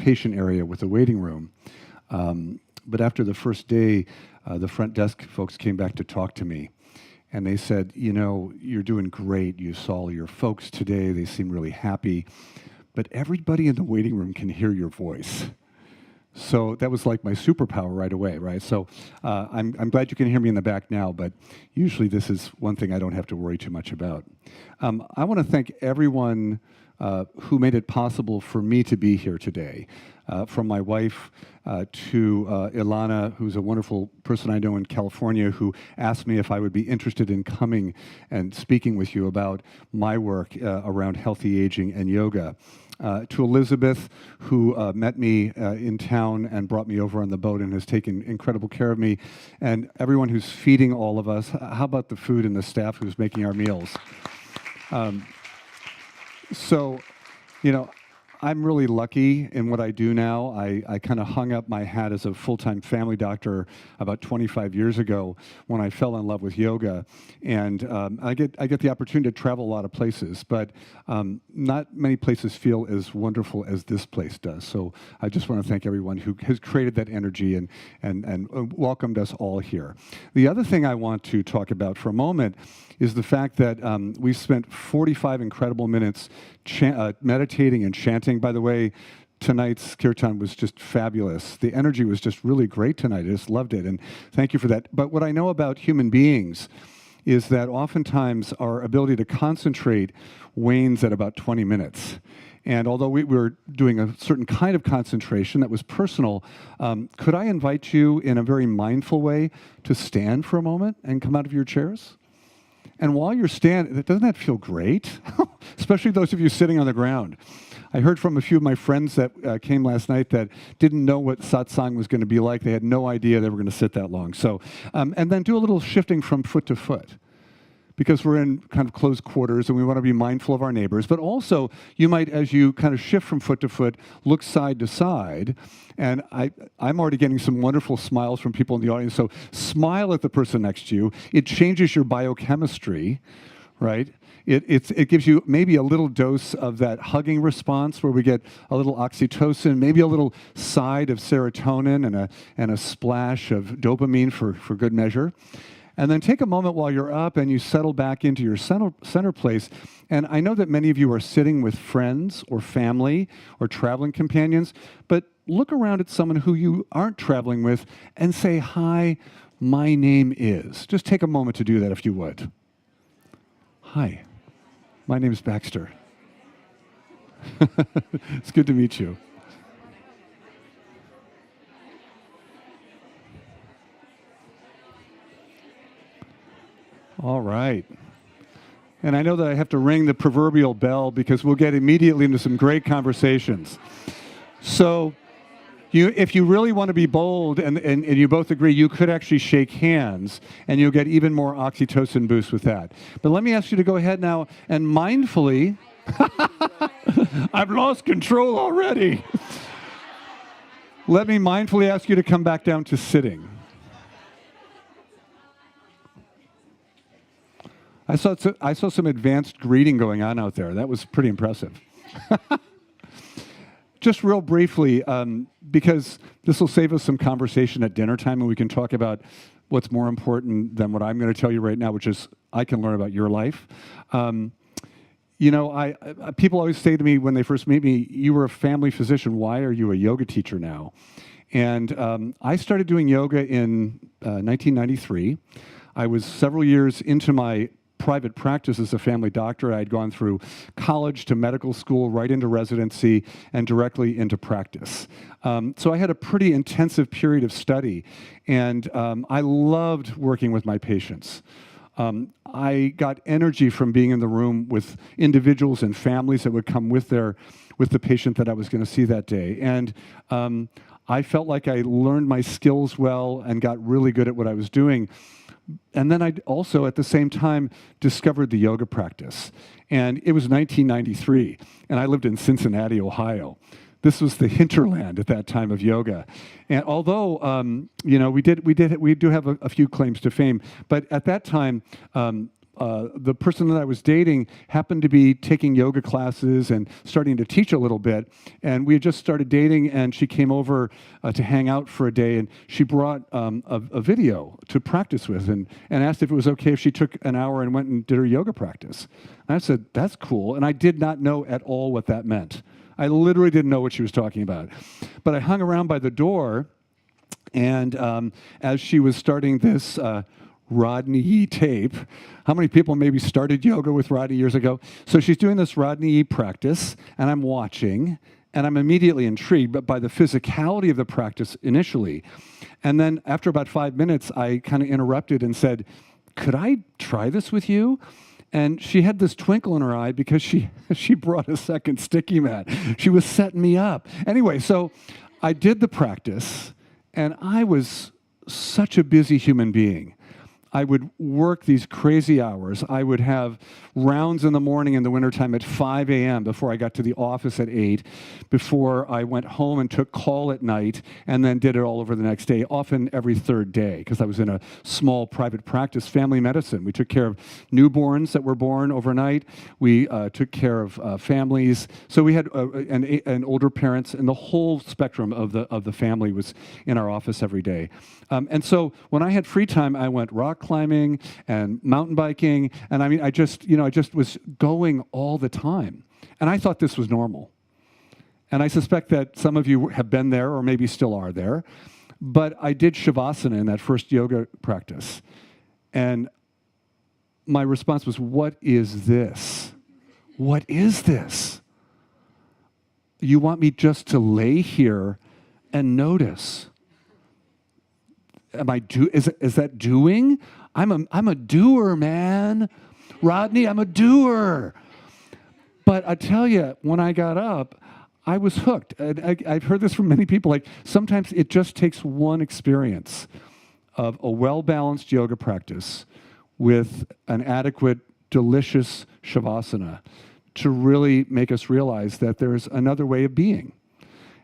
patient area with a waiting room. But after the first day, the front desk folks came back to talk to me. And they said, you know, you're doing great. You saw your folks today. They seem really happy. But everybody in the waiting room can hear your voice. So that was like my superpower right away, right? So I'm glad you can hear me in the back now, but usually this is one thing I don't have to worry too much about. I want to thank everyone who made it possible for me to be here today. From my wife to Ilana, who's a wonderful person I know in California, who asked me if I would be interested in coming and speaking with you about my work around healthy aging and yoga. To Elizabeth, who met me in town and brought me over on the boat and has taken incredible care of me, and everyone who's feeding all of us. How about the food and the staff who's making our meals? So, you know, I'm really lucky in what I do now. I kind of hung up my hat as a full-time family doctor about 25 years ago when I fell in love with yoga. And I get the opportunity to travel a lot of places, but not many places feel as wonderful as this place does. So I just want to thank everyone who has created that energy and welcomed us all here. The other thing I want to talk about for a moment is the fact that we spent 45 incredible minutes meditating and chanting. By the way, tonight's kirtan was just fabulous. The energy was just really great tonight. I just loved it, and thank you for that. But what I know about human beings is that oftentimes our ability to concentrate wanes at about 20 minutes. And although we were doing a certain kind of concentration that was personal, could I invite you in a very mindful way to stand for a moment and come out of your chairs? And while you're standing, doesn't that feel great? Especially those of you sitting on the ground. I heard from a few of my friends that came last night that didn't know what satsang was going to be like. They had no idea they were going to sit that long. So, and then do a little shifting from foot to foot, because we're in kind of closed quarters and we want to be mindful of our neighbors. But also, you might, as you kind of shift from foot to foot, look side to side. And I'm already getting some wonderful smiles from people in the audience. So smile at the person next to you. It changes your biochemistry, right? It gives you maybe a little dose of that hugging response where we get a little oxytocin, maybe a little side of serotonin and a splash of dopamine for good measure. And then take a moment while you're up and you settle back into your center place. And I know that many of you are sitting with friends or family or traveling companions, but look around at someone who you aren't traveling with and say, "Hi, my name is." Just take a moment to do that if you would. "Hi, my name is Baxter." It's good to meet you. All right. And I know that I have to ring the proverbial bell because we'll get immediately into some great conversations. So if you really want to be bold and you both agree, you could actually shake hands and you'll get even more oxytocin boost with that. But let me ask you to go ahead now and mindfully, I've lost control already. Let me mindfully ask you to come back down to sitting. I saw some advanced greeting going on out there. That was pretty impressive. Just real briefly, because this will save us some conversation at dinner time, and we can talk about what's more important than what I'm going to tell you right now, which is I can learn about your life. You know, people always say to me when they first meet me, "You were a family physician. Why are you a yoga teacher now?" And I started doing yoga in 1993. I was several years into my private practice as a family doctor. I'd gone through college to medical school, right into residency, and directly into practice. So I had a pretty intensive period of study, and I loved working with my patients. I got energy from being in the room with individuals and families that would come with the patient that I was going to see that day. And I felt like I learned my skills well and got really good at what I was doing. And then I also, at the same time, discovered the yoga practice. And it was 1993, and I lived in Cincinnati, Ohio. This was the hinterland at that time of yoga. And although, you know, we do have a few claims to fame, but at that time, the person that I was dating happened to be taking yoga classes and starting to teach a little bit. And we had just started dating, and she came over to hang out for a day, and she brought a video to practice with and asked if it was okay if she took an hour and went and did her yoga practice. And I said, that's cool. And I did not know at all what that meant. I literally didn't know what she was talking about. But I hung around by the door, and as she was starting this Rodney tape. How many people maybe started yoga with Rodney years ago? So she's doing this Rodney practice, and I'm watching, and I'm immediately intrigued, but by the physicality of the practice initially. And then after about 5 minutes, I kind of interrupted and said, could I try this with you? And she had this twinkle in her eye because she brought a second sticky mat. She was setting me up. Anyway, so I did the practice, and I was such a busy human being. I would work these crazy hours. I would have rounds in the morning in the wintertime at 5 a.m. before I got to the office at 8, before I went home and took call at night, and then did it all over the next day, often every third day, because I was in a small private practice, family medicine. We took care of newborns that were born overnight. We took care of families. So we had and older parents, and the whole spectrum of the family was in our office every day. And so when I had free time, I went rock climbing and mountain biking, and I mean, I just was going all the time. And I thought this was normal. And I suspect that some of you have been there or maybe still are there. But I did Shavasana in that first yoga practice. And my response was, what is this? What is this? You want me just to lay here and notice? Is that doing? I'm a doer, man. Rodney, I'm a doer. But I tell you, when I got up, I was hooked. And I've heard this from many people. Like, sometimes it just takes one experience of a well-balanced yoga practice with an adequate, delicious Shavasana to really make us realize that there's another way of being.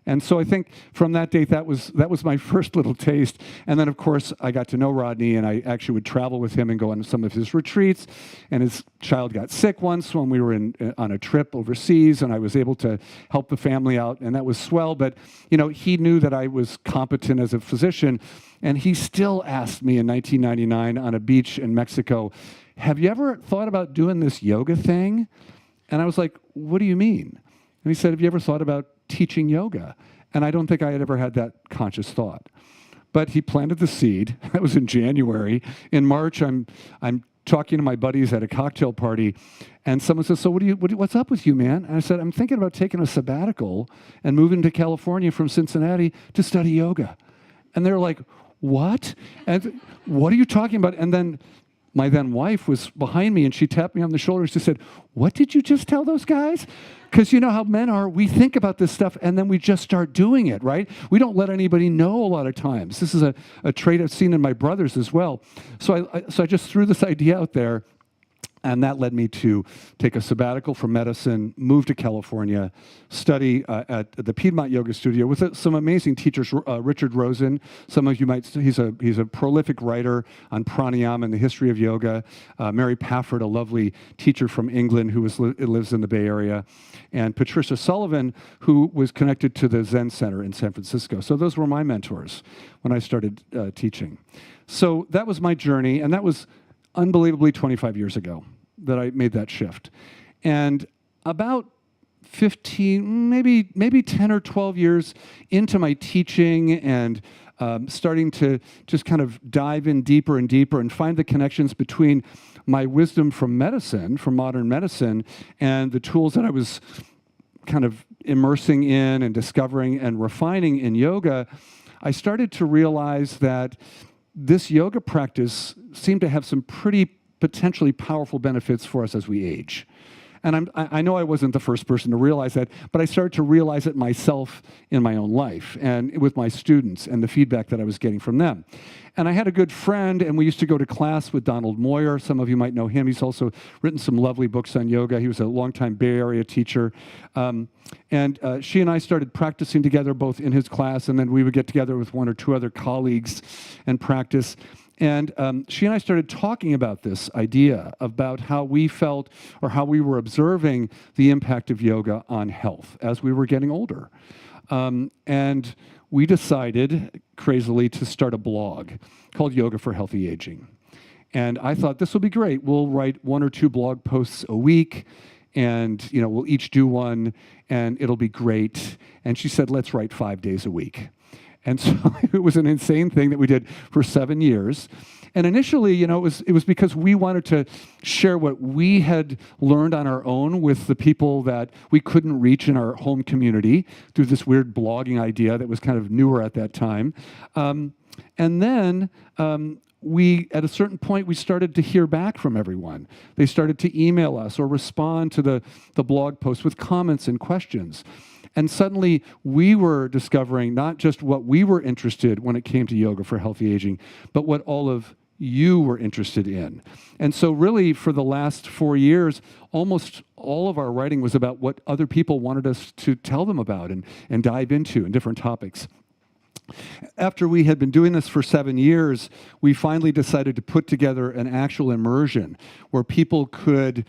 And so I think from that date, that was my first little taste. And then, of course, I got to know Rodney, and I actually would travel with him and go on some of his retreats. And his child got sick once when we were on a trip overseas, and I was able to help the family out, and that was swell. But, he knew that I was competent as a physician, and he still asked me in 1999 on a beach in Mexico, have you ever thought about doing this yoga thing? And I was like, what do you mean? And he said, have you ever thought about teaching yoga? And I don't think I had ever had that conscious thought. But he planted the seed. That was in January. In March, I'm talking to my buddies at a cocktail party, and someone says, so what's up with you, man? And I said, I'm thinking about taking a sabbatical and moving to California from Cincinnati to study yoga. And they're like, what? And what are you talking about? And then my then wife was behind me, and she tapped me on the shoulder and she said, what did you just tell those guys? Because you know how men are, we think about this stuff and then we just start doing it, right? We don't let anybody know a lot of times. This is a trait I've seen in my brothers as well. So I just threw this idea out there, and that led me to take a sabbatical from medicine, move to California, study at the Piedmont Yoga Studio with some amazing teachers. Richard Rosen, some of you might, he's a prolific writer on pranayama and the history of yoga. Mary Pafford, a lovely teacher from England who lives in the Bay Area. And Patricia Sullivan, who was connected to the Zen Center in San Francisco. So those were my mentors when I started teaching. So that was my journey, and that was unbelievably 25 years ago that I made that shift. And about 15, maybe 10 or 12 years into my teaching and starting to just kind of dive in deeper and deeper and find the connections between my wisdom from medicine, from modern medicine, and the tools that I was kind of immersing in and discovering and refining in yoga, I started to realize that this yoga practice seemed to have some pretty potentially powerful benefits for us as we age. And I know I wasn't the first person to realize that, but I started to realize it myself in my own life and with my students and the feedback that I was getting from them. And I had a good friend, and we used to go to class with Donald Moyer. Some of you might know him. He's also written some lovely books on yoga. He was a longtime Bay Area teacher. And she and I started practicing together both in his class, and then we would get together with one or two other colleagues and practice. And she and I started talking about this idea, about how we felt or how we were observing the impact of yoga on health as we were getting older. And we decided, crazily, to start a blog called Yoga for Healthy Aging. And I thought, this will be great. We'll write 1 or 2 blog posts a week, and we'll each do one, and it'll be great. And she said, let's write 5 days a week. And so it was an insane thing that we did for 7 years. And initially, it was because we wanted to share what we had learned on our own with the people that we couldn't reach in our home community through this weird blogging idea that was kind of newer at that time. And then at a certain point, we started to hear back from everyone. They started to email us or respond to the blog posts with comments and questions. And suddenly, we were discovering not just what we were interested when it came to yoga for healthy aging, but what all of you were interested in. And so really, for the last 4 years, almost all of our writing was about what other people wanted us to tell them about and dive into in different topics. After we had been doing this for 7 years, we finally decided to put together an actual immersion where people could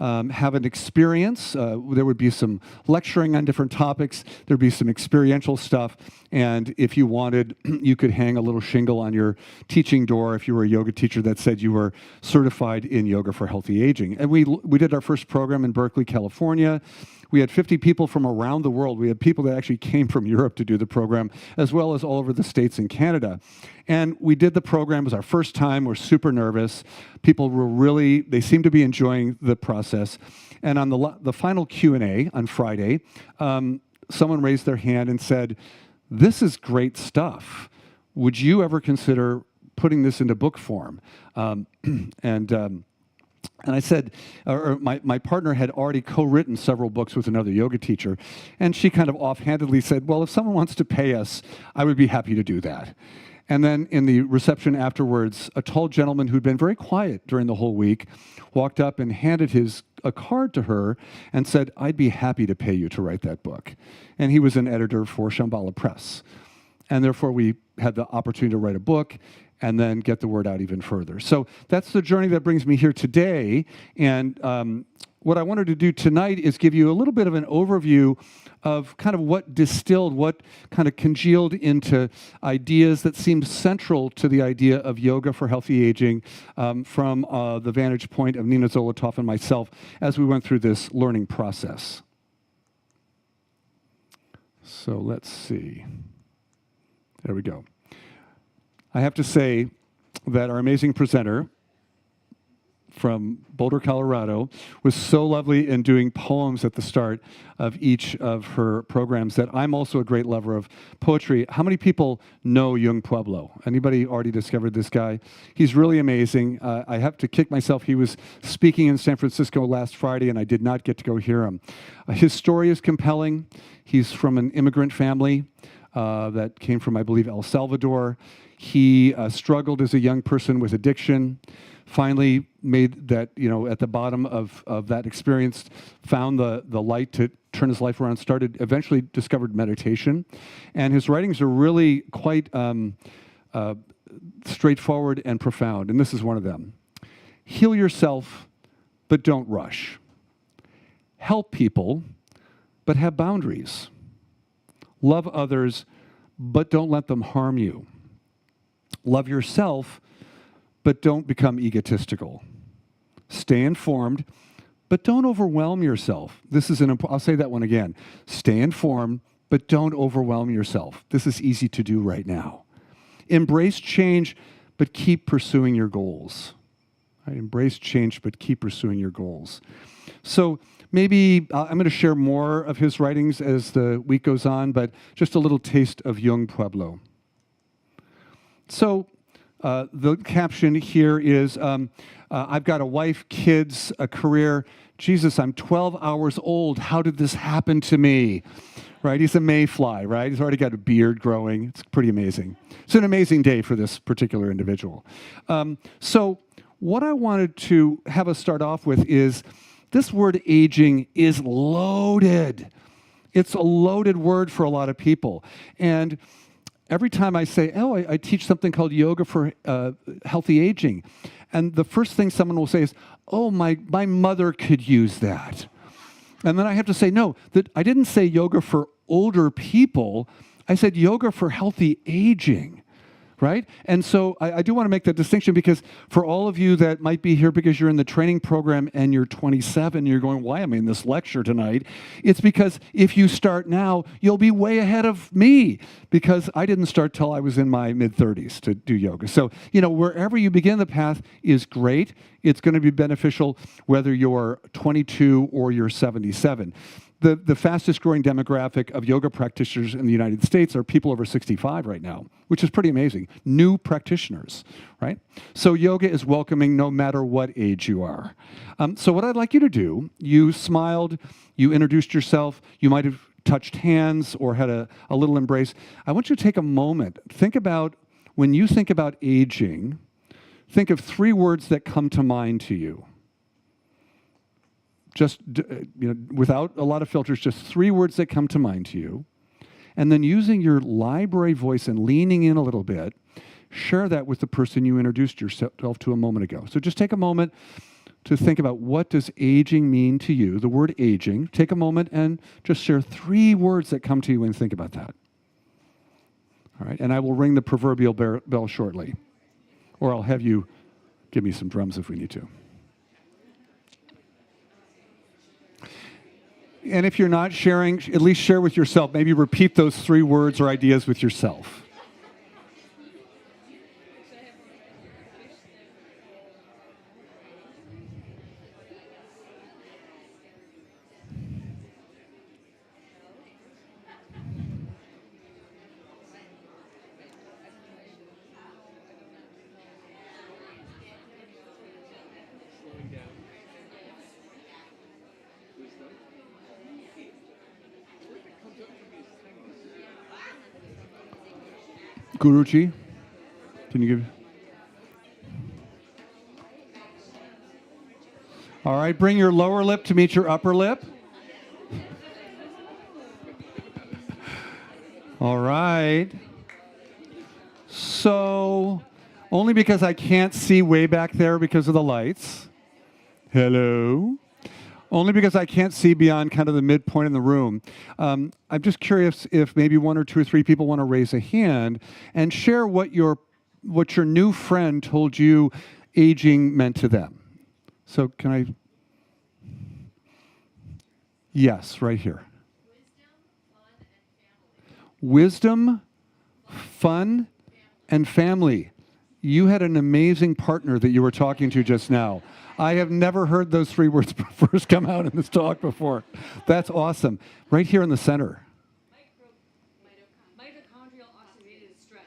have an experience. There would be some lecturing on different topics. There'd be some experiential stuff. And if you wanted, you could hang a little shingle on your teaching door if you were a yoga teacher that said you were certified in yoga for healthy aging. And we did our first program in Berkeley, California. We had 50 people from around the world. We had people that actually came from Europe to do the program, as well as all over the States and Canada. And we did the program. It was our first time. We're super nervous. People were they seemed to be enjoying the process. And on the final Q&A on Friday, someone raised their hand and said, "This is great stuff. Would you ever consider putting this into book form?" And I said, my partner had already co-written several books with another yoga teacher, and she kind of offhandedly said, well, if someone wants to pay us, I would be happy to do that. And then in the reception afterwards, a tall gentleman who'd been very quiet during the whole week walked up and handed a card to her and said, I'd be happy to pay you to write that book. And he was an editor for Shambhala Press. And therefore, we had the opportunity to write a book and then get the word out even further. So that's the journey that brings me here today. And what I wanted to do tonight is give you a little bit of an overview of kind of what distilled, what kind of congealed into ideas that seemed central to the idea of yoga for healthy aging from the vantage point of Nina Zolotov and myself as we went through this learning process. So let's see. There we go. I have to say that our amazing presenter from Boulder, Colorado, was so lovely in doing poems at the start of each of her programs that I'm also a great lover of poetry. How many people know Jung Pueblo? Anybody already discovered this guy? He's really amazing. I have to kick myself. He was speaking in San Francisco last Friday, and I did not get to go hear him. His story is compelling. He's from an immigrant family that came from, I believe, El Salvador. He struggled as a young person with addiction, finally made that, at the bottom of that experience, found the light to turn his life around, eventually discovered meditation. And his writings are really quite straightforward and profound. And this is one of them. Heal yourself, but don't rush. Help people, but have boundaries. Love others, but don't let them harm you. Love yourself, but don't become egotistical. Stay informed, but don't overwhelm yourself. I'll say that one again. Stay informed, but don't overwhelm yourself. This is easy to do right now. Embrace change, but keep pursuing your goals. Right? Embrace change, but keep pursuing your goals. So maybe I'm going to share more of his writings as the week goes on, but just a little taste of Jung Pueblo. So the caption here is, I've got a wife, kids, a career. Jesus, I'm 12 hours old. How did this happen to me? Right? He's a mayfly, right? He's already got a beard growing. It's pretty amazing. It's an amazing day for this particular individual. So what I wanted to have us start off with is this word aging is loaded. It's a loaded word for a lot of people. And every time I say, oh, I teach something called yoga for healthy aging, and the first thing someone will say is, oh, my mother could use that. And then I have to say, no, that I didn't say yoga for older people. I said yoga for healthy aging, right? And so I do want to make that distinction, because for all of you that might be here because you're in the training program and you're 27, you're going, why am I in this lecture tonight? It's because if you start now, you'll be way ahead of me, because I didn't start till I was in my mid-30s to do yoga. So, wherever you begin the path is great. It's going to be beneficial whether you're 22 or you're 77. The fastest growing demographic of yoga practitioners in the United States are people over 65 right now, which is pretty amazing. New practitioners, right? So yoga is welcoming no matter what age you are. So what I'd like you to do, you smiled, you introduced yourself, you might have touched hands or had a little embrace. I want you to take a moment. Think about, when you think about aging, think of 3 words that come to mind to you. Just, without a lot of filters, just 3 words that come to mind to you. And then using your library voice and leaning in a little bit, share that with the person you introduced yourself to a moment ago. So just take a moment to think about, what does aging mean to you? The word aging. Take a moment and just share 3 words that come to you and think about that. All right, and I will ring the proverbial bell shortly. Or I'll have you give me some drums if we need to. And if you're not sharing, at least share with yourself. Maybe repeat those 3 words or ideas with yourself. Guruji, can you give? All right, bring your lower lip to meet your upper lip. All right. So, only because I can't see way back there because of the lights. Hello. Only because I can't see beyond kind of the midpoint in the room. I'm just curious if maybe 1 or 2 or 3 people want to raise a hand and share what your new friend told you aging meant to them. So can I? Yes, right here. Wisdom, fun, and family. You had an amazing partner that you were talking to just now. I have never heard those 3 words first come out in this talk before. That's awesome. Right here in the center. Mitochondrial oxygenated stress.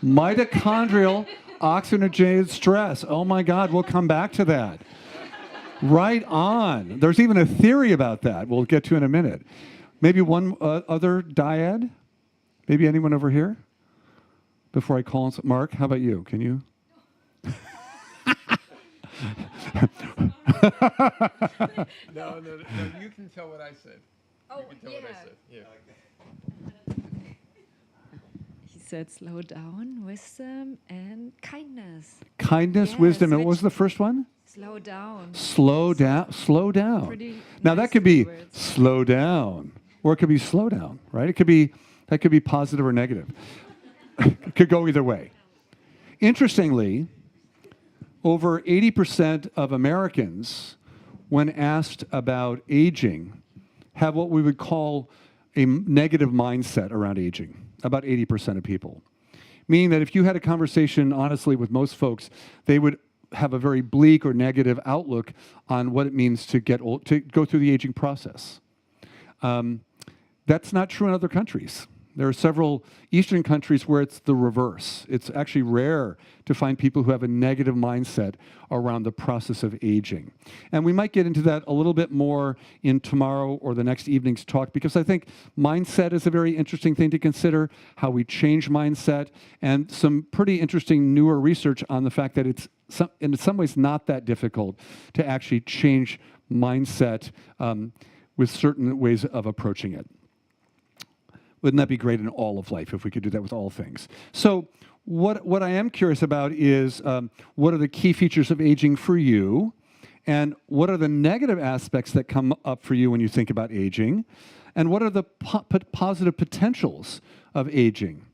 Mitochondrial oxygenated stress. Oh my God, we'll come back to that. Right on. There's even a theory about that we'll get to in a minute. Maybe one other dyad? Maybe anyone over here? Before I call on Mark, how about you? Can you? No, you can tell what I said. Oh, you can tell what I said. Yeah. He said slow down, wisdom, and kindness. Kindness, Yes, wisdom, and what was the first one? Slow down. Slow down, slow down. Pretty Now nice that could be words. slow down, or it could be slow down, right? That could be positive or negative. It could go either way. Interestingly, over 80% of Americans, when asked about aging, have what we would call a negative mindset around aging, about 80% of people. Meaning that if you had a conversation, honestly, with most folks, they would have a very bleak or negative outlook on what it means to get old, to go through the aging process. That's not true in other countries. There are several Eastern countries where it's the reverse. It's actually rare to find people who have a negative mindset around the process of aging. And we might get into that a little bit more in tomorrow or the next evening's talk, because I think mindset is a very interesting thing to consider, how we change mindset, and some pretty interesting newer research on the fact that it's in some ways not that difficult to actually change mindset with certain ways of approaching it. Wouldn't that be great in all of life if we could do that with all things? So what I am curious about is what are the key features of aging for you? And what are the negative aspects that come up for you when you think about aging? And what are the positive potentials of aging?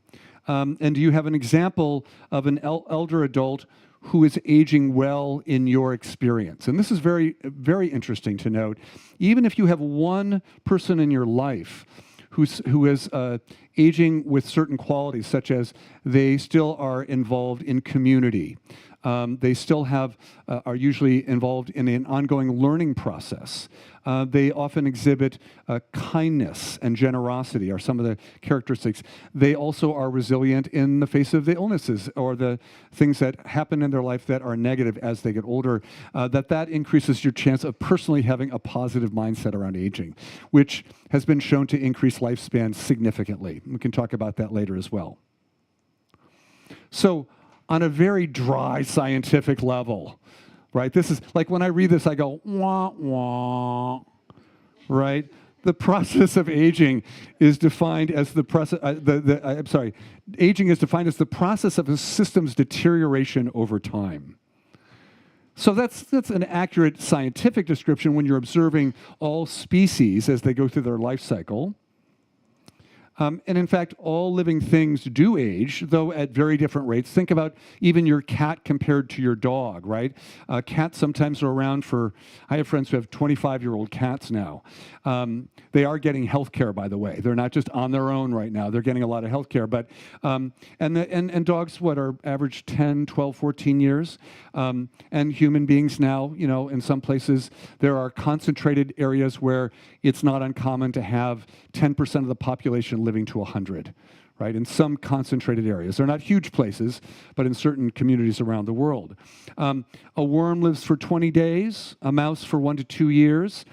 And do you have an example of an elder adult who is aging well in your experience? And this is very, very interesting to note. Even if you have one person in your life who is aging with certain qualities, such as they still are involved in community, they still are usually involved in an ongoing learning process. They often exhibit kindness and generosity are some of the characteristics. They also are resilient in the face of the illnesses or the things that happen in their life that are negative as they get older, that increases your chance of personally having a positive mindset around aging, which has been shown to increase lifespan significantly. We can talk about that later as well. So, on a very dry scientific level, right? This is like when I read this, I go, wah, wah, right? The process of aging is defined as the process, aging is defined as the process of a system's deterioration over time. So that's an accurate scientific description when you're observing all species as they go through their life cycle. And in fact, all living things do age, though at very different rates. Think about even your cat compared to your dog, right? Cats sometimes are around I have friends who have 25-year-old cats now. They are getting health care, by the way. They're not just on their own right now. They're getting a lot of health care. But, and dogs, are average 10, 12, 14 years? And human beings now, in some places, there are concentrated areas where it's not uncommon to have 10% of the population living to 100, right? In some concentrated areas. They're not huge places, but in certain communities around the world. A worm lives for 20 days, a mouse for 1 to 2 years,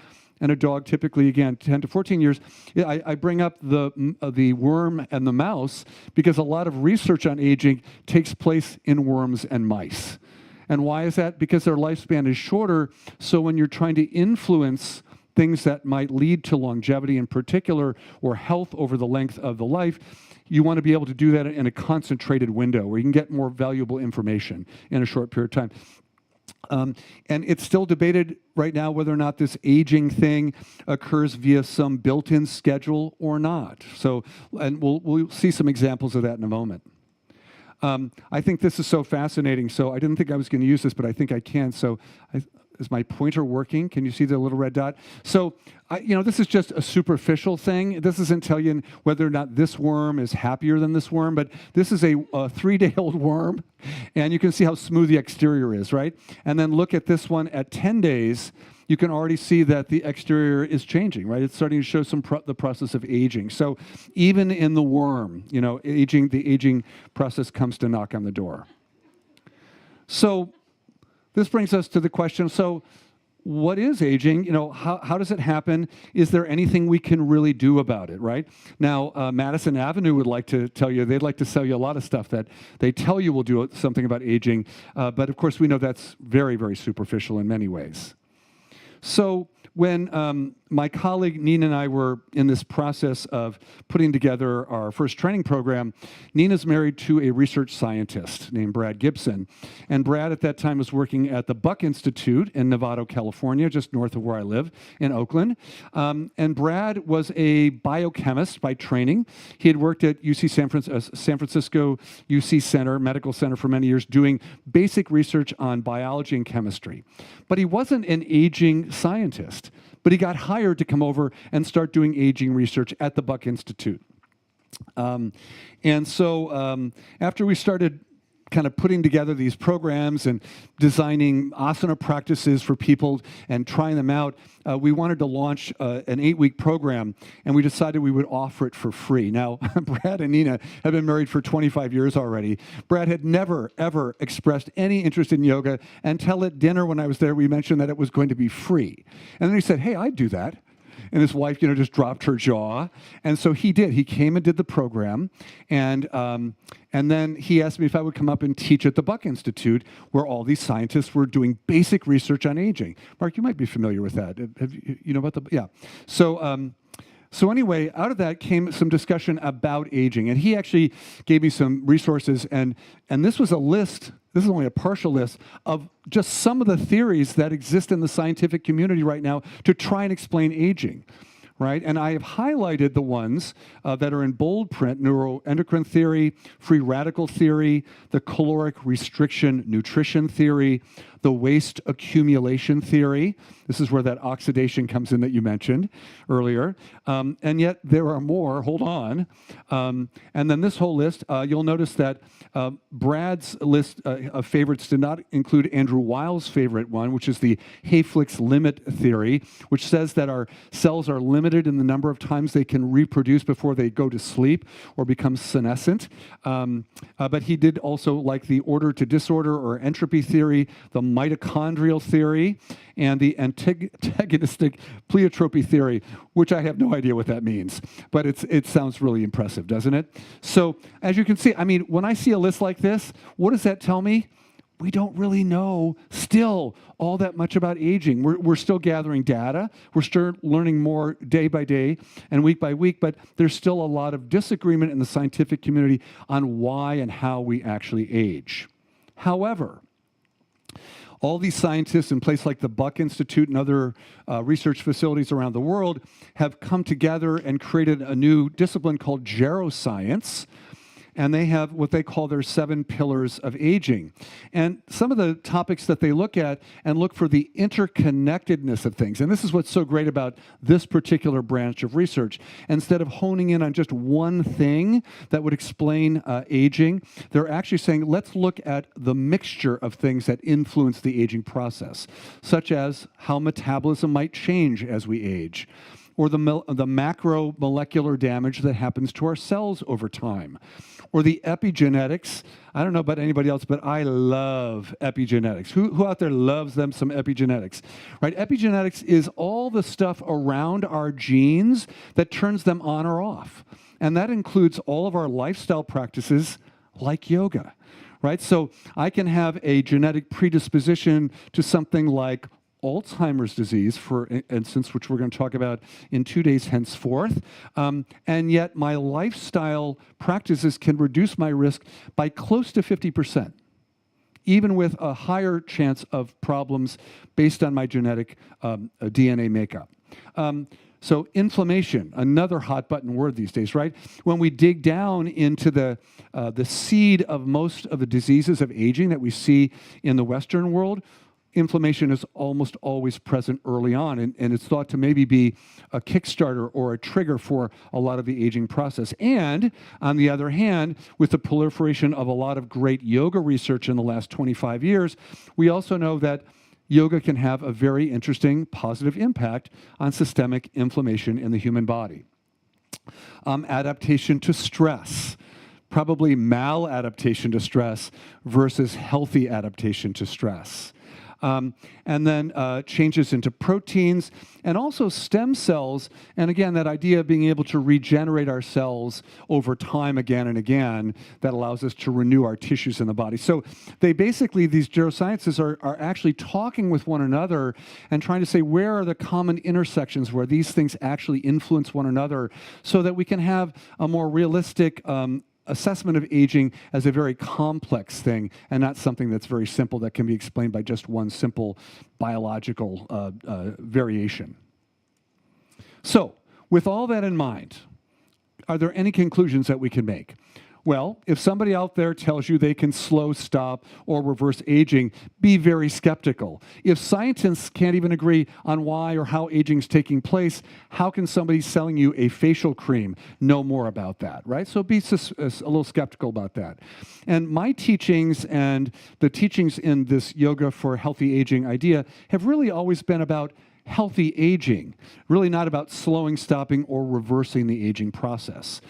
and a dog typically, again, 10 to 14 years. I bring up the worm and the mouse because a lot of research on aging takes place in worms and mice. And why is that? Because their lifespan is shorter, so when you're trying to influence things that might lead to longevity in particular, or health over the length of the life, you want to be able to do that in a concentrated window where you can get more valuable information in a short period of time. And it's still debated right now whether or not this aging thing occurs via some built-in schedule or not. So, and we'll see some examples of that in a moment. I think this is so fascinating. So I didn't think I was going to use this, but I think I can. So is my pointer working? Can you see the little red dot? So, this is just a superficial thing. This doesn't tell you whether or not this worm is happier than this worm, but this is a 3-day-old worm, and you can see how smooth the exterior is, right? And then look at this one at 10 days. You can already see that the exterior is changing, right? It's starting to show the process of aging. So even in the worm, the aging process comes to knock on the door. So this brings us to the question, so what is aging? How does it happen? Is there anything we can really do about it, right? Now, Madison Avenue would like to tell you, they'd like to sell you a lot of stuff that they tell you will do something about aging, but of course we know that's very, very superficial in many ways. So when my colleague Nina and I were in this process of putting together our first training program, Nina's married to a research scientist named Brad Gibson. And Brad at that time was working at the Buck Institute in Novato, California, just north of where I live in Oakland. And Brad was a biochemist by training. He had worked at UC San Francisco UC Center, Medical Center for many years, doing basic research on biology and chemistry. But he wasn't an aging scientist. But he got hired to come over and start doing aging research at the Buck Institute. And so after we started kind of putting together these programs and designing asana practices for people and trying them out, we wanted to launch an 8-week program, and we decided we would offer it for free. Now, Brad and Nina have been married for 25 years already. Brad had never, ever expressed any interest in yoga until at dinner when I was there, we mentioned that it was going to be free. And then he said, hey, I'd do that. And his wife, just dropped her jaw. And so he did. He came and did the program. And then he asked me if I would come up and teach at the Buck Institute, where all these scientists were doing basic research on aging. Mark, you might be familiar with that. Have you know about the, yeah. So anyway, out of that came some discussion about aging. And he actually gave me some resources. And this was a list, this is only a partial list, of just some of the theories that exist in the scientific community right now to try and explain aging. Right? And I have highlighted the ones that are in bold print: neuroendocrine theory, free radical theory, the caloric restriction nutrition theory, the waste accumulation theory. This is where that oxidation comes in that you mentioned earlier. And yet there are more. Hold on. And then this whole list, you'll notice that Brad's list of favorites did not include Andrew Weil's favorite one, which is the Hayflick's limit theory, which says that our cells are limited in the number of times they can reproduce before they go to sleep or become senescent. But he did also like the order to disorder or entropy theory, the mitochondrial theory, and the antagonistic pleiotropy theory, which I have no idea what that means. But it sounds really impressive, doesn't it? So as you can see, I mean, when I see a list like this, what does that tell me? We don't really know still all that much about aging. We're still gathering data. We're still learning more day by day and week by week, but there's still a lot of disagreement in the scientific community on why and how we actually age. However, all these scientists in places like the Buck Institute and other research facilities around the world have come together and created a new discipline called geroscience. And they have what they call their 7 pillars of aging. And some of the topics that they look at and look for the interconnectedness of things. And this is what's so great about this particular branch of research. Instead of honing in on just one thing that would explain aging, they're actually saying, let's look at the mixture of things that influence the aging process, such as how metabolism might change as we age, or the macromolecular damage that happens to our cells over time, or the epigenetics. I don't know about anybody else, but I love epigenetics. Who out there loves them some epigenetics? Right? Epigenetics is all the stuff around our genes that turns them on or off. And that includes all of our lifestyle practices like yoga. Right? So I can have a genetic predisposition to something like Alzheimer's disease, for instance, which we're going to talk about in 2 days henceforth, and yet my lifestyle practices can reduce my risk by close to 50%, even with a higher chance of problems based on my genetic DNA makeup. So inflammation, another hot button word these days, right? When we dig down into the seed of most of the diseases of aging that we see in the Western world, inflammation is almost always present early on, and it's thought to maybe be a kickstarter or a trigger for a lot of the aging process. And on the other hand, with the proliferation of a lot of great yoga research in the last 25 years, we also know that yoga can have a very interesting positive impact on systemic inflammation in the human body. Adaptation to stress. Probably maladaptation to stress versus healthy adaptation to stress. And then changes into proteins and also stem cells. And again, that idea of being able to regenerate our cells over time again and again, that allows us to renew our tissues in the body. So they basically, these gerosciences are actually talking with one another and trying to say, where are the common intersections where these things actually influence one another so that we can have a more realistic assessment of aging as a very complex thing and not something that's very simple that can be explained by just one simple biological variation. So, with all that in mind, are there any conclusions that we can make? Well, if somebody out there tells you they can slow, stop, or reverse aging, be very skeptical. If scientists can't even agree on why or how aging is taking place, how can somebody selling you a facial cream know more about that, right? So be a little skeptical about that. And my teachings and the teachings in this yoga for healthy aging idea have really always been about healthy aging, really not about slowing, stopping, or reversing the aging process.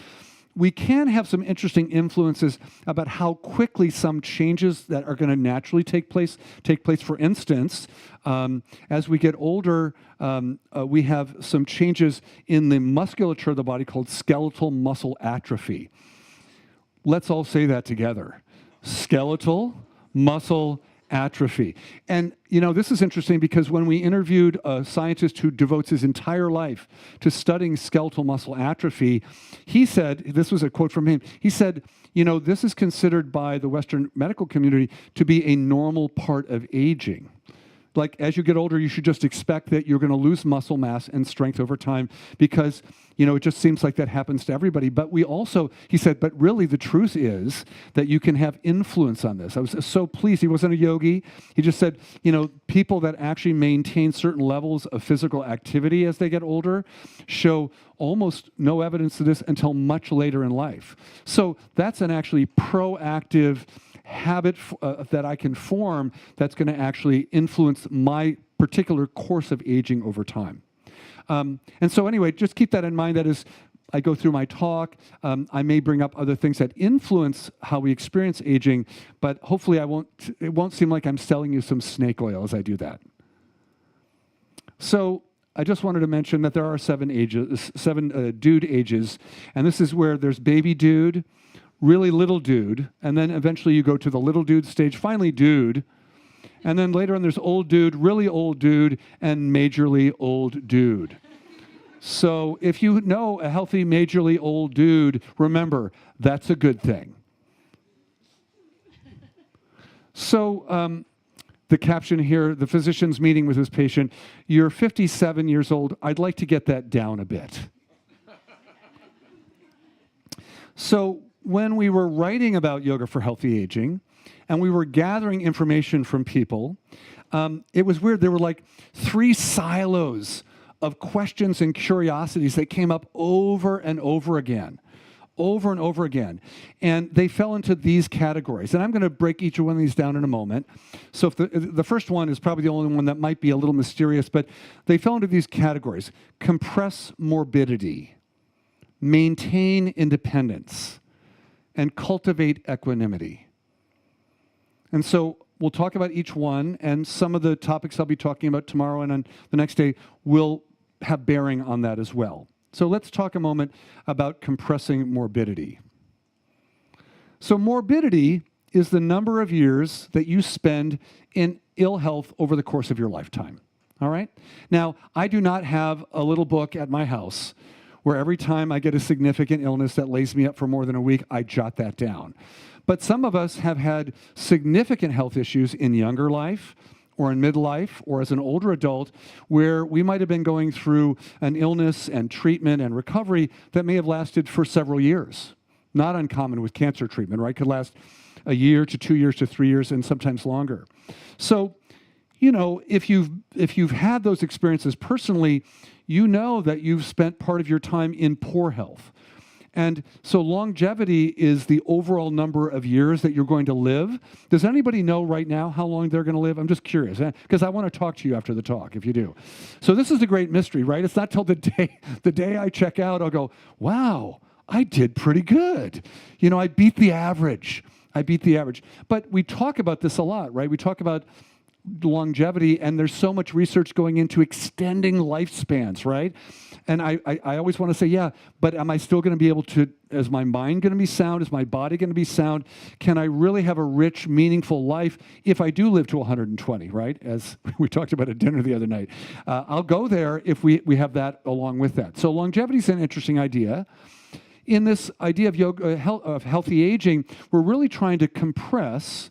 We can have some interesting influences about how quickly some changes that are going to naturally take place. For instance, as we get older, we have some changes in the musculature of the body called skeletal muscle atrophy. Let's all say that together. Skeletal muscle atrophy. And, you know, this is interesting because when we interviewed a scientist who devotes his entire life to studying skeletal muscle atrophy, he said, this was a quote from him, he said, you know, this is considered by the Western medical community to be a normal part of aging. Like, as you get older, you should just expect that you're going to lose muscle mass and strength over time because, you know, it just seems like that happens to everybody. But we also, he said, but really the truth is that you can have influence on this. I was so pleased. He wasn't a yogi. He just said, you know, people that actually maintain certain levels of physical activity as they get older show almost no evidence of this until much later in life. So that's an actually proactive habit that I can form that's going to actually influence my particular course of aging over time. And so anyway, just keep that in mind. That as I go through my talk, I may bring up other things that influence how we experience aging, but hopefully it won't seem like I'm selling you some snake oil as I do that. So I just wanted to mention that there are seven dude ages, and this is where there's baby dude, really little dude, and then eventually you go to the little dude stage, finally dude, and then later on there's old dude, really old dude, and majorly old dude. So if you know a healthy, majorly old dude, remember, that's a good thing. So the caption here, the physician's meeting with his patient, you're 57 years old, I'd like to get that down a bit. So when we were writing about yoga for healthy aging, and we were gathering information from people, it was weird. There were like 3 silos of questions and curiosities that came up over and over again. And they fell into these categories. And I'm going to break each one of these down in a moment. So if the first one is probably the only one that might be a little mysterious, but they fell into these categories. Compress morbidity, maintain independence, and cultivate equanimity. And so we'll talk about each one, and some of the topics I'll be talking about tomorrow and on the next day will have bearing on that as well. So let's talk a moment about compressing morbidity. So morbidity is the number of years that you spend in ill health over the course of your lifetime. All right? Now, I do not have a little book at my house where every time I get a significant illness that lays me up for more than a week, I jot that down. But some of us have had significant health issues in younger life or in midlife or as an older adult where we might have been going through an illness and treatment and recovery that may have lasted for several years. Not uncommon with cancer treatment, right? Could last a year to 2 years to 3 years and sometimes longer. So, you know, if you've had those experiences personally, you know that you've spent part of your time in poor health. And so longevity is the overall number of years that you're going to live. Does anybody know right now how long they're going to live? I'm just curious, because I want to talk to you after the talk, if you do. So this is the great mystery, right? It's not till the day I check out, I'll go, wow, I did pretty good. You know, I beat the average. But we talk about this a lot, right? We talk about longevity, and there's so much research going into extending lifespans, right? And I always want to say, yeah, but am I still going to be able to, is my mind going to be sound? Is my body going to be sound? Can I really have a rich, meaningful life if I do live to 120, right? As we talked about at dinner the other night. I'll go there if we have that along with that. So longevity is an interesting idea. In this idea of yoga, of healthy aging, we're really trying to compress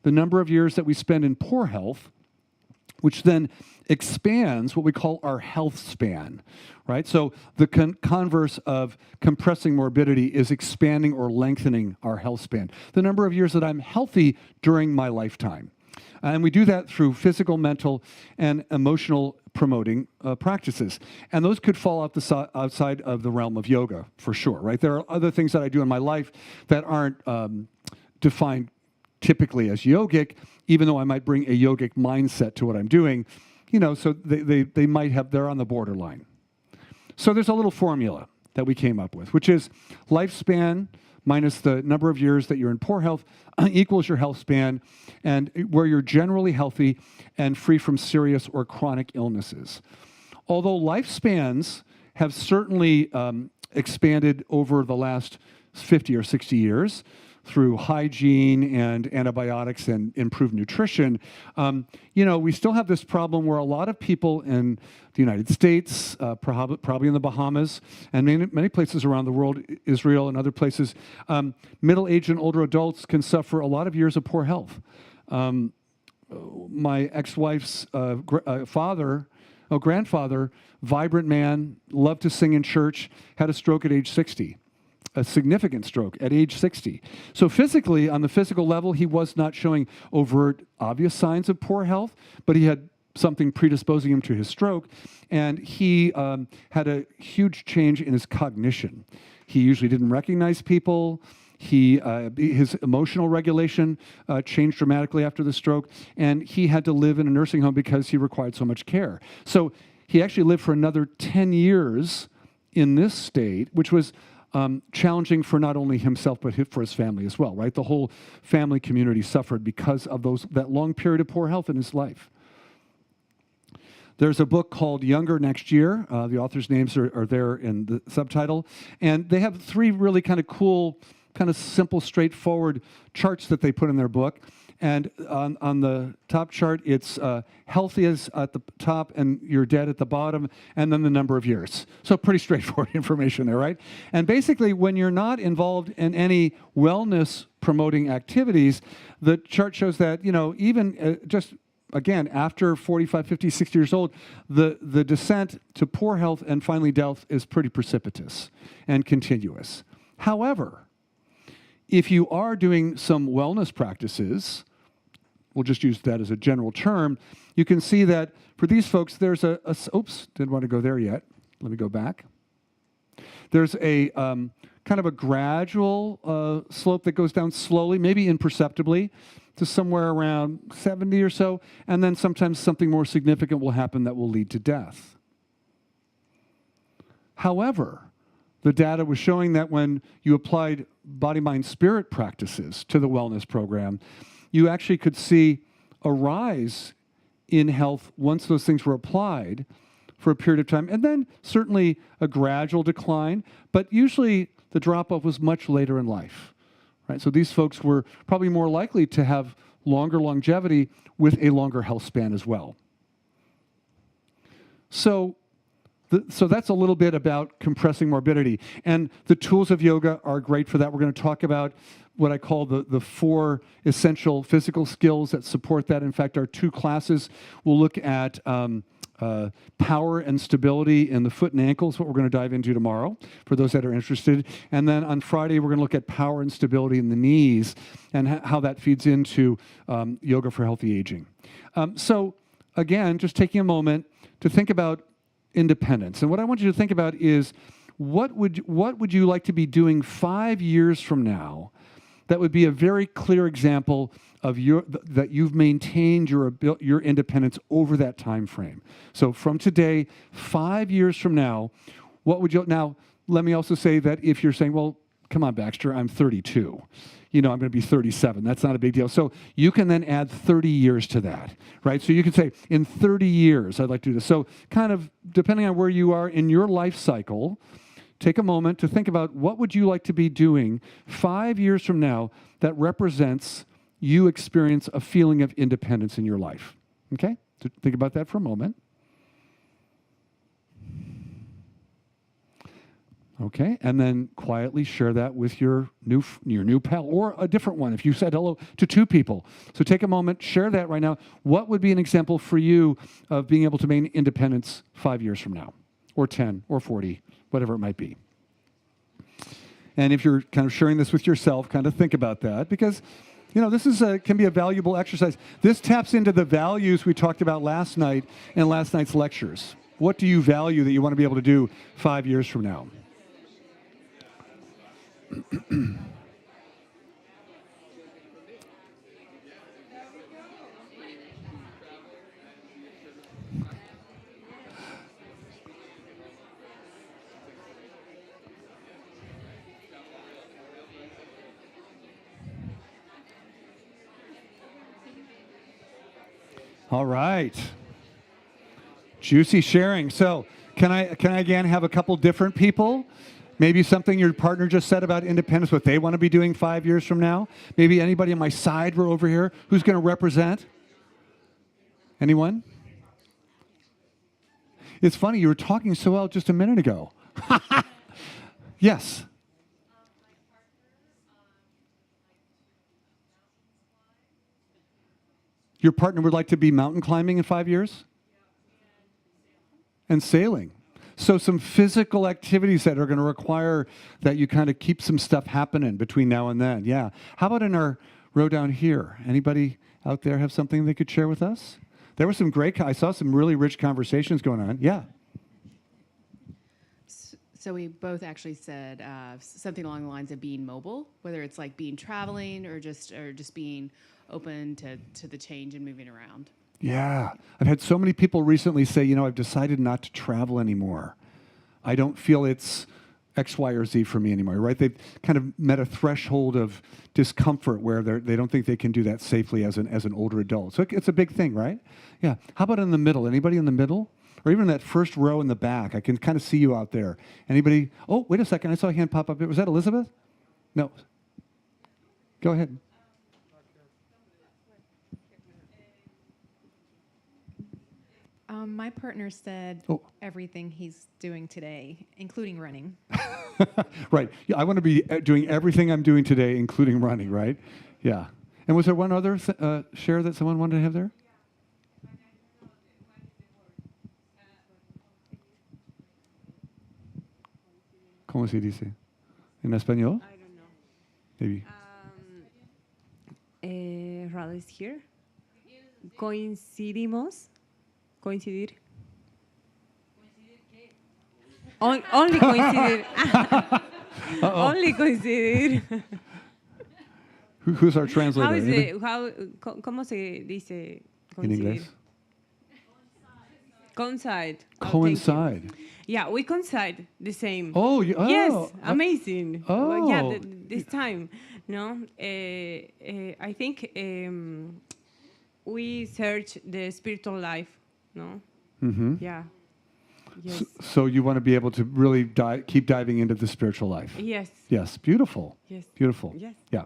the number of years that we spend in poor health, which then expands what we call our health span, right? So the converse of compressing morbidity is expanding or lengthening our health span. The number of years that I'm healthy during my lifetime. And we do that through physical, mental, and emotional promoting practices. And those could fall outside of the realm of yoga, for sure, right? There are other things that I do in my life that aren't defined typically as yogic, even though I might bring a yogic mindset to what I'm doing, you know, so they might have, they're on the borderline. So there's a little formula that we came up with, which is lifespan minus the number of years that you're in poor health equals your health span, and where you're generally healthy and free from serious or chronic illnesses. Although lifespans have certainly expanded over the last 50 or 60 years, through hygiene and antibiotics and improved nutrition, we still have this problem where a lot of people in the United States, probably in the Bahamas, and many places around the world, Israel and other places, middle-aged and older adults can suffer a lot of years of poor health. My ex-wife's grandfather, vibrant man, loved to sing in church, had a stroke at age 60. A significant stroke at age 60. So physically, on the physical level, he was not showing overt, obvious signs of poor health, but he had something predisposing him to his stroke, and he had a huge change in his cognition. He usually didn't recognize people. His emotional regulation changed dramatically after the stroke, and he had to live in a nursing home because he required so much care. So he actually lived for another 10 years in this state, which was challenging for not only himself, but for his family as well, right? The whole family community suffered because of that long period of poor health in his life. There's a book called Younger Next Year. The authors' names are there in the subtitle. And they have 3 really kind of cool, kind of simple, straightforward charts that they put in their book. And on the top chart, it's healthy as at the top and you're dead at the bottom, and then the number of years. So pretty straightforward information there, right? And basically, when you're not involved in any wellness promoting activities, the chart shows that, even just, again, after 45, 50, 60 years old, the descent to poor health and finally death is pretty precipitous and continuous. However, if you are doing some wellness practices, we'll just use that as a general term, you can see that for these folks, there's oops, didn't want to go there yet. Let me go back. There's a kind of a gradual slope that goes down slowly, maybe imperceptibly, to somewhere around 70 or so, and then sometimes something more significant will happen that will lead to death. However, the data was showing that when you applied body, mind, spirit practices to the wellness program, you actually could see a rise in health once those things were applied for a period of time, and then certainly a gradual decline, but usually the drop-off was much later in life, right? So these folks were probably more likely to have longer longevity with a longer health span as well. So that's a little bit about compressing morbidity. And the tools of yoga are great for that. We're going to talk about what I call the 4 essential physical skills that support that. In fact, our 2 classes will look at power and stability in the foot and ankles, what we're going to dive into tomorrow, for those that are interested. And then on Friday, we're going to look at power and stability in the knees and how that feeds into yoga for healthy aging. So again, just taking a moment to think about independence. And what I want you to think about is what would you like to be doing 5 years from now that would be a very clear example of that you've maintained your independence over that time frame. So from today, 5 years from now, what would you... Now, let me also say that if you're saying, well, come on, Baxter, I'm 32. I'm going to be 37. That's not a big deal. So you can then add 30 years to that, right? So you can say, in 30 years, I'd like to do this. So kind of, depending on where you are in your life cycle, take a moment to think about what would you like to be doing 5 years from now that represents you experience a feeling of independence in your life. Okay? So think about that for a moment. Okay, and then quietly share that with your new pal, or a different one if you said hello to 2 people. So take a moment, share that right now. What would be an example for you of being able to maintain independence 5 years from now, or 10, or 40, whatever it might be? And if you're kind of sharing this with yourself, kind of think about that, because this can be a valuable exercise. This taps into the values we talked about last night in last night's lectures. What do you value that you want to be able to do 5 years from now? All right. Juicy sharing. So can I again have a couple different people Maybe something your partner just said about independence, what they want to be doing 5 years from now. Maybe anybody on my side row over here who's going to represent. Anyone? It's funny, you were talking so well just a minute ago. Yes. Your partner would like to be mountain climbing in 5 years? And sailing. So some physical activities that are going to require that you kind of keep some stuff happening between now and then. Yeah. How about in our row down here? Anybody out there have something they could share with us? There was some great, I saw some really rich conversations going on. Yeah. So we both actually said something along the lines of being mobile, whether it's like being traveling or just being open to the change and moving around. Yeah. I've had so many people recently say, you know, I've decided not to travel anymore. I don't feel it's X, Y, or Z for me anymore, right? They've kind of met a threshold of discomfort where they don't think they can do that safely as an older adult. So it's a big thing, right? Yeah. How about in the middle? Anybody in the middle? Or even that first row in the back? I can kind of see you out there. Anybody? Oh, wait a second. I saw a hand pop up. Was that Elizabeth? No. Go ahead. My partner said everything he's doing today, including running. Right. Yeah, I want to be doing everything I'm doing today, including running, right? Yeah. And was there one other share that someone wanted to have there? ¿Cómo se dice? ¿En español? I don't know. Maybe. Rather is here. Coincidimos. Coincidir. Only coincidir. Only coincidir. Who's our translator? How is it? ¿Cómo se dice coincidir? In English? Coincide. Oh, Coincide. Yeah, we coincide the same. Oh, Yes, amazing. Oh. Well, yeah, this time, no? I think we search the spiritual life, no? Mm-hmm. Yeah. Yes. So you want to be able to really keep diving into the spiritual life. Yes. Yes. Beautiful. Yes. Beautiful. Yes. Yeah.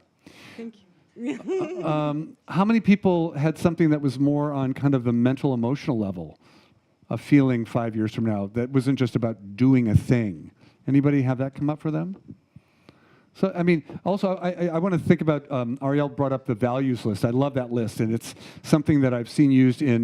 Thank you. How many people had something that was more on kind of the mental, emotional level of feeling 5 years from now that wasn't just about doing a thing? Anybody have that come up for them? So, I mean, also, I want to think about, Ariel brought up the values list. I love that list, and it's something that I've seen used in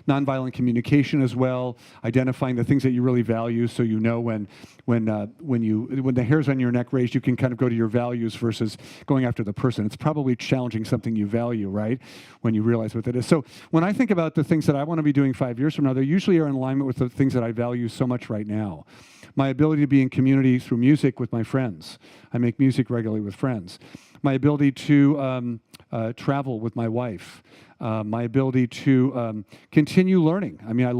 nonviolent communication as well, identifying the things that you really value so you know when the hairs on your neck raise, you can kind of go to your values versus going after the person. It's probably challenging something you value, right, when you realize what that is. So when I think about the things that I want to be doing 5 years from now, they usually are in alignment with the things that I value so much right now. My ability to be in community through music with my friends. I make music regularly with friends. My ability to travel with my wife. My ability to continue learning. I mean, I'm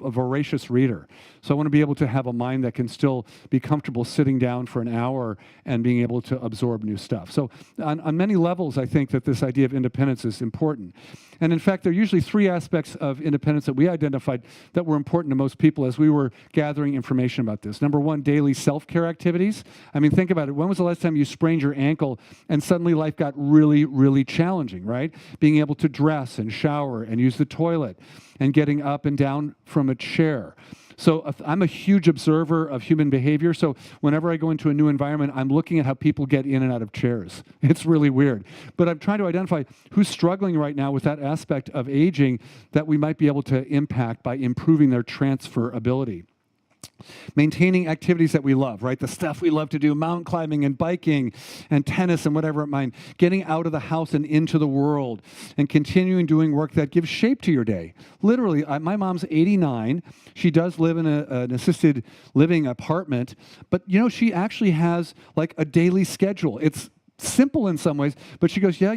a voracious reader. So I want to be able to have a mind that can still be comfortable sitting down for an hour and being able to absorb new stuff. So on many levels, I think that this idea of independence is important. And in fact, there are usually three aspects of independence that we identified that were important to most people as we were gathering information about this. Number one, daily self-care activities. I mean, think about it. When was the last time you sprained your ankle and suddenly life got really, really challenging, right? Being able to dress and shower and use the toilet and getting up and down from a chair. So I'm a huge observer of human behavior. So whenever I go into a new environment, I'm looking at how people get in and out of chairs. It's really weird. But I'm trying to identify who's struggling right now with that aspect of aging that we might be able to impact by improving their transfer ability. Maintaining activities that we love, right? The stuff we love to do, mountain climbing and biking and tennis and whatever it might. Getting out of the house and into the world and continuing doing work that gives shape to your day. Literally, my mom's 89. She does live in an assisted living apartment, but you know, she actually has like a daily schedule. It's simple in some ways, but she goes, yeah,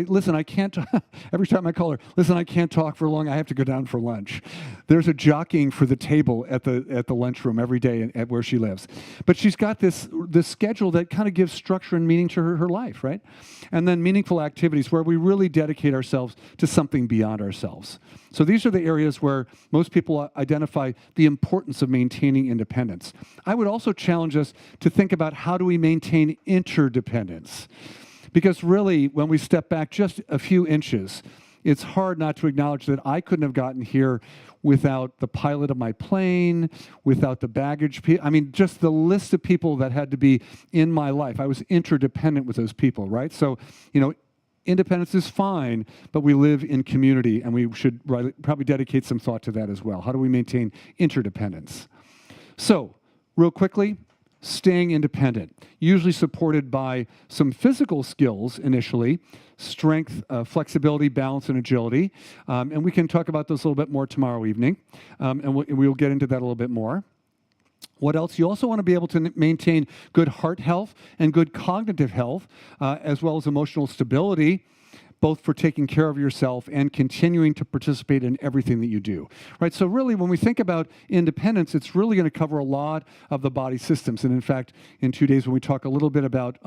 listen, I can't, every time I call her, listen, I can't talk for long, I have to go down for lunch. There's a jockeying for the table at the lunchroom every day at where she lives. But she's got this schedule that kind of gives structure and meaning to her life, right? And then meaningful activities where we really dedicate ourselves to something beyond ourselves. So these are the areas where most people identify the importance of maintaining independence. I would also challenge us to think about how do we maintain interdependence. Because really, when we step back just a few inches, it's hard not to acknowledge that I couldn't have gotten here without the pilot of my plane, without the baggage. I mean, just the list of people that had to be in my life. I was interdependent with those people, right? So, independence is fine, but we live in community, and we should probably dedicate some thought to that as well. How do we maintain interdependence? So, real quickly, staying independent, usually supported by some physical skills initially, strength, flexibility, balance, and agility. And we can talk about those a little bit more tomorrow evening, and we'll get into that a little bit more. What else? You also want to be able to maintain good heart health and good cognitive health, as well as emotional stability, both for taking care of yourself and continuing to participate in everything that you do, right? So really, when we think about independence, it's really going to cover a lot of the body systems. And in fact, in 2 days, when we talk a little bit about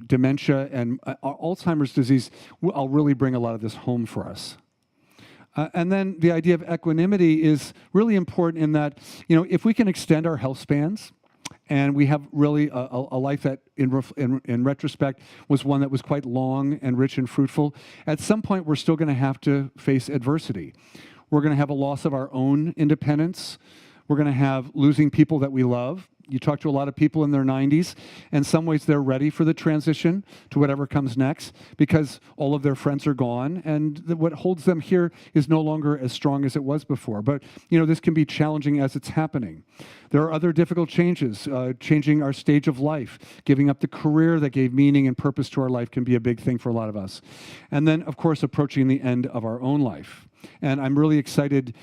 dementia and Alzheimer's disease, I'll really bring a lot of this home for us. And then the idea of equanimity is really important in that, if we can extend our health spans, and we have really a life that, in retrospect, was one that was quite long and rich and fruitful, at some point we're still going to have to face adversity. We're going to have a loss of our own independence. We're going to have losing people that we love. You talk to a lot of people in their 90s, and in some ways they're ready for the transition to whatever comes next because all of their friends are gone, and what holds them here is no longer as strong as it was before. But, this can be challenging as it's happening. There are other difficult changes. Changing our stage of life, giving up the career that gave meaning and purpose to our life can be a big thing for a lot of us. And then, of course, approaching the end of our own life. And I'm really excited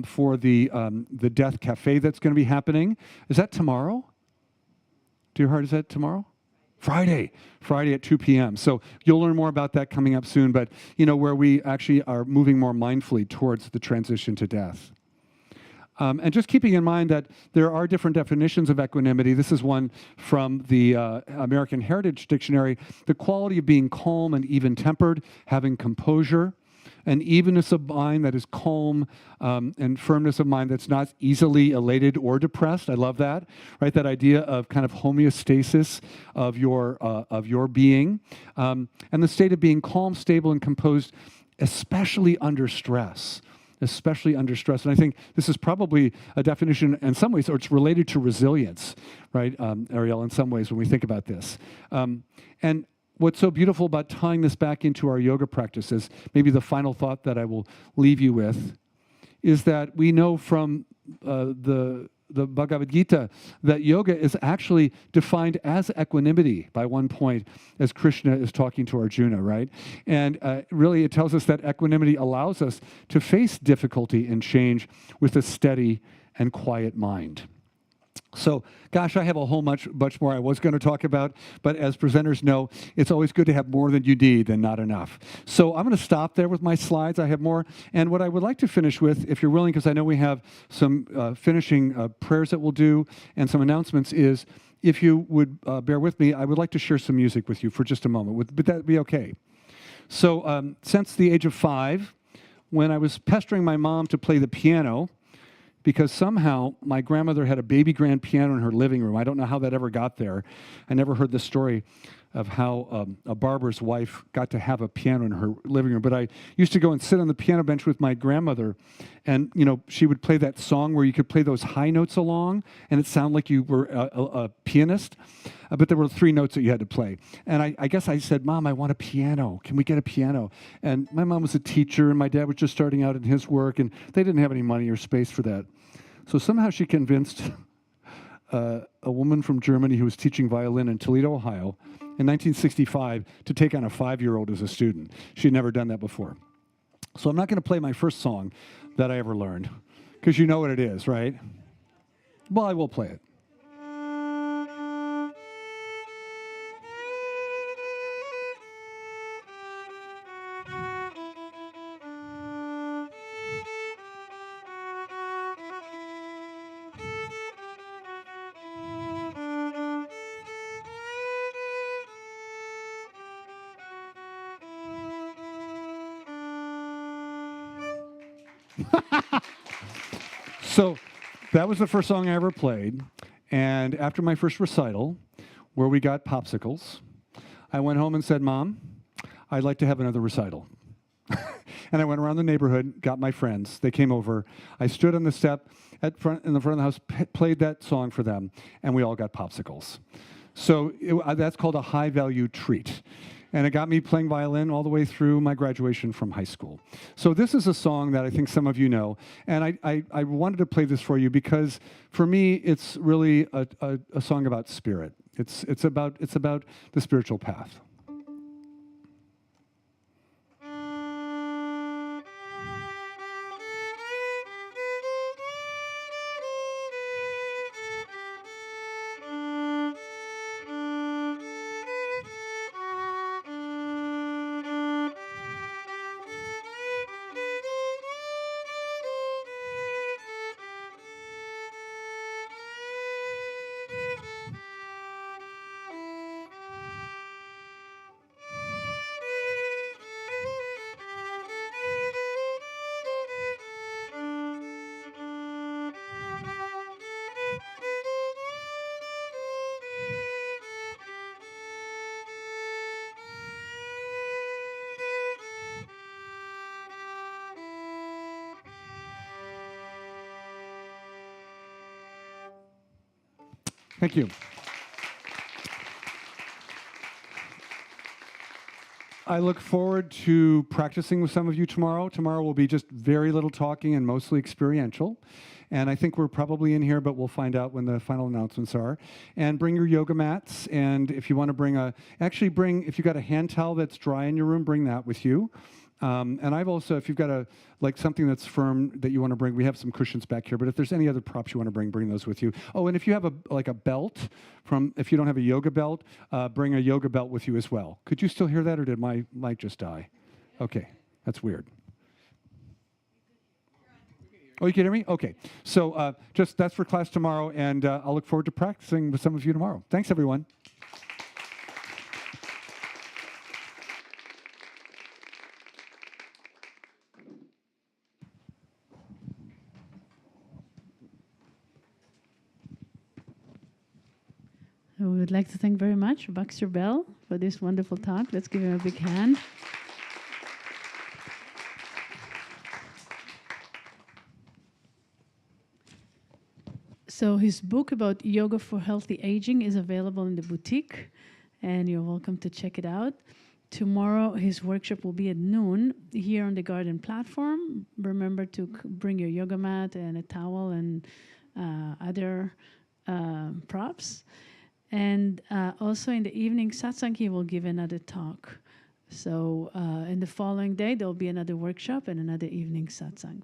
for the Death Cafe that's going to be happening. Is that tomorrow? Dear Heart, is that tomorrow? Friday at 2 p.m. So you'll learn more about that coming up soon, but, where we actually are moving more mindfully towards the transition to death. And just keeping in mind that there are different definitions of equanimity. This is one from the American Heritage Dictionary. The quality of being calm and even-tempered, having composure, an evenness of mind that is calm, and firmness of mind that's not easily elated or depressed. I love that, right? That idea of kind of homeostasis of your being, and the state of being calm, stable, and composed, especially under stress. Especially under stress. And I think this is probably a definition in some ways, or it's related to resilience, right, Ariel, in some ways when we think about this. And what's so beautiful about tying this back into our yoga practices, maybe the final thought that I will leave you with, is that we know from the Bhagavad Gita that yoga is actually defined as equanimity by one point as Krishna is talking to Arjuna, right? And really it tells us that equanimity allows us to face difficulty and change with a steady and quiet mind. So, gosh, I have a whole much more I was going to talk about, but as presenters know, it's always good to have more than you need than not enough. So I'm going to stop there with my slides. I have more. And what I would like to finish with, if you're willing, because I know we have some finishing prayers that we'll do and some announcements, is if you would bear with me, I would like to share some music with you for just a moment. Would that be okay? So since the age of 5, when I was pestering my mom to play the piano, because somehow my grandmother had a baby grand piano in her living room. I don't know how that ever got there. I never heard the story of how a barber's wife got to have a piano in her living room. But I used to go and sit on the piano bench with my grandmother, and she would play that song where you could play those high notes along, and it sounded like you were a pianist. But there were 3 notes that you had to play. And I guess I said, Mom, I want a piano. Can we get a piano? And my mom was a teacher, and my dad was just starting out in his work, and they didn't have any money or space for that. So somehow she convinced a woman from Germany who was teaching violin in Toledo, Ohio, in 1965 to take on a 5-year-old as a student. She had never done that before. So I'm not going to play my first song that I ever learned, because you know what it is, right? Well, I will play it. So that was the first song I ever played. And after my first recital, where we got popsicles, I went home and said, Mom, I'd like to have another recital. And I went around the neighborhood, got my friends. They came over. I stood on the step in the front of the house, played that song for them, and we all got popsicles. So that's called a high-value treat. And it got me playing violin all the way through my graduation from high school. So this is a song that I think some of you know. And I wanted to play this for you because, for me, it's really a song about spirit. It's about the spiritual path. Thank you. I look forward to practicing with some of you tomorrow. Tomorrow will be just very little talking and mostly experiential. And I think we're probably in here, but we'll find out when the final announcements are. And bring your yoga mats. And if you want to bring if you've got a hand towel that's dry in your room, bring that with you. And I've also, if you've got something that's firm that you want to bring, we have some cushions back here. But if there's any other props you want to bring those with you. Oh, and if you have a belt if you don't have a yoga belt, bring a yoga belt with you as well. Could you still hear that, or did my mic just die? Okay, that's weird. Oh, you can hear me? Okay. So that's for class tomorrow, and I'll look forward to practicing with some of you tomorrow. Thanks, everyone. We would like to thank very much Baxter Bell for this wonderful talk. Let's give him a big hand. So his book about yoga for healthy aging is available in the boutique, and you're welcome to check it out. Tomorrow, his workshop will be at noon here on the garden platform. Remember to bring your yoga mat and a towel and other props. And also in the evening satsang, he will give another talk. So in the following day, there will be another workshop and another evening satsang.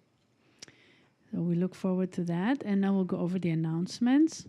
So we look forward to that. And now we'll go over the announcements.